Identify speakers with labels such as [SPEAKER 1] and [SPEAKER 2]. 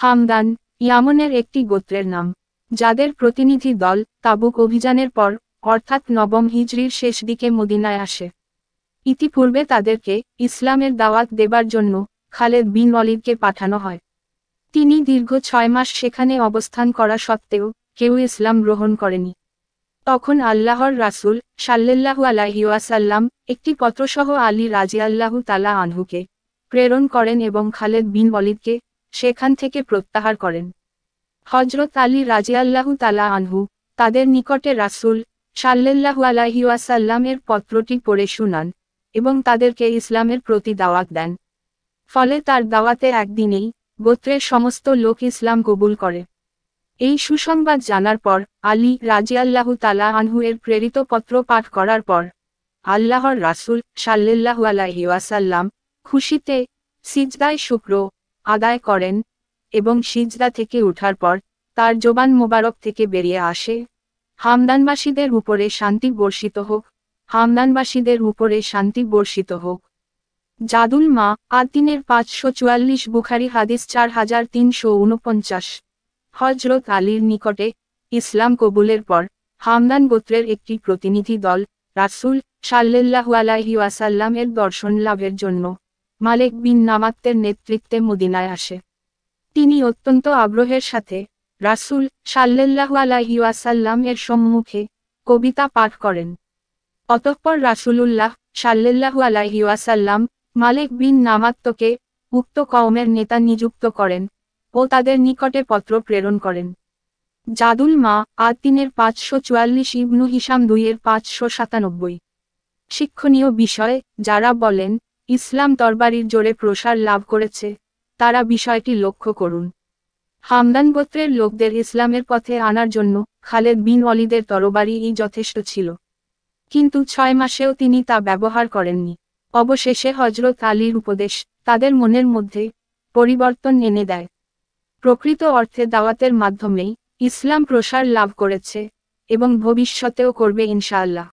[SPEAKER 1] হামদান ইয়ামনের একটি গোত্রের নাম, যাদের প্রতিনিধি দল তাবুক অভিযানের পর অর্থাৎ নবম হিজরির শেষ দিকে মদিনায় আসে। ইতিপূর্বে তাদেরকে ইসলামের দাওয়াত দেবার জন্য খালেদ বিন ওয়ালিদকে পাঠানো হয়। তিনি দীর্ঘ 6 মাস সেখানে অবস্থান করা সত্ত্বেও কেউ ইসলাম গ্রহণ করেনি। তখন আল্লাহর রাসূল সাল্লাল্লাহু আলাইহি ওয়াসাল্লাম একটি পত্রসহ আলী রাদিয়াল্লাহু তাআলা আনহুকে প্রেরণ করেন এবং খালেদ বিন ওয়ালিদকে সেখান থেকে প্রত্যাহার করেন। হযরত আলী রাদিয়াল্লাহু তাআলা আনহু তাদের নিকটে রাসূল সাল্লাল্লাহু আলাইহি ওয়াসাল্লামের পত্রটি পড়ে শুনান এবং তাদেরকে ইসলামের প্রতি দাওয়াত দেন। ফলে তার দাওয়াতে একদিনেই গোত্রের সমস্ত লোক ইসলাম কবুল করে। এই সুসংবাদ জানার পর আলী রাদিয়াল্লাহু তাআলা আনহু এর প্রেরিত পত্র পাঠ করার পর আল্লাহর রাসূল সাল্লাল্লাহু আলাইহি ওয়াসাল্লাম খুশিতে সিজদায় শুকর আদায় করেন এবং সিজদা থেকে ওঠার পর তার জবান মোবারক থেকে বেরিয়ে আসে, হামদানবাসীদের উপরে শান্তি বর্ষিত হোক, হামদানবাসীদের উপরে শান্তি বর্ষিত হোক। জাদুল মা আদ-দ্বীনের 544 বুখারী হাদিস 4349। হযরত আলীর নিকটে ইসলাম কবুলের পর হামদান গোত্রের একটি প্রতিনিধি দল রাসূল সাল্লাল্লাহু আলাইহি ওয়াসাল্লামের দর্শন লাভের জন্য মালিক বিন নামাতের নেতৃত্বে মদিনায় আসে। তিনি অত্যন্ত আগ্রহের সাথে রাসূল সাল্লাল্লাহু আলাইহি ওয়াসাল্লাম এর সম্মুখে কবিতা পাঠ করেন। অতঃপর রাসূলুল্লাহ সাল্লাল্লাহু আলাইহি ওয়াসাল্লাম মালিক বিন নামাতকে উক্ত কওমের নেতা নিযুক্ত করেন ও তাদের নিকটে পত্র প্রেরণ করেন। জাদুল মা আদ-দ্বীনের 544 ইবনু হিশাম 2 এর 597। শিক্ষণীয় বিষয়, যারা বলেন ইসলাম তরবারির জোরে প্রসার লাভ করেছে তারা বিষয়টি লক্ষ্য করুন। হামদান গোত্রের লোকদের ইসলামের পথে আনার জন্য খালেদ বিন ওয়ালিদের তরবারিই যথেষ্ট ছিল, কিন্তু 6 মাসেও তিনি তা ব্যবহার করেননি। অবশেষে হযরত আলীর উপদেশ তাদের মনের মধ্যে পরিবর্তন এনে দেয়। প্রকৃত অর্থে দাওয়াতের মাধ্যমেই ইসলাম প্রসার লাভ করেছে এবং ভবিষ্যতেও করবে ইনশাআল্লাহ।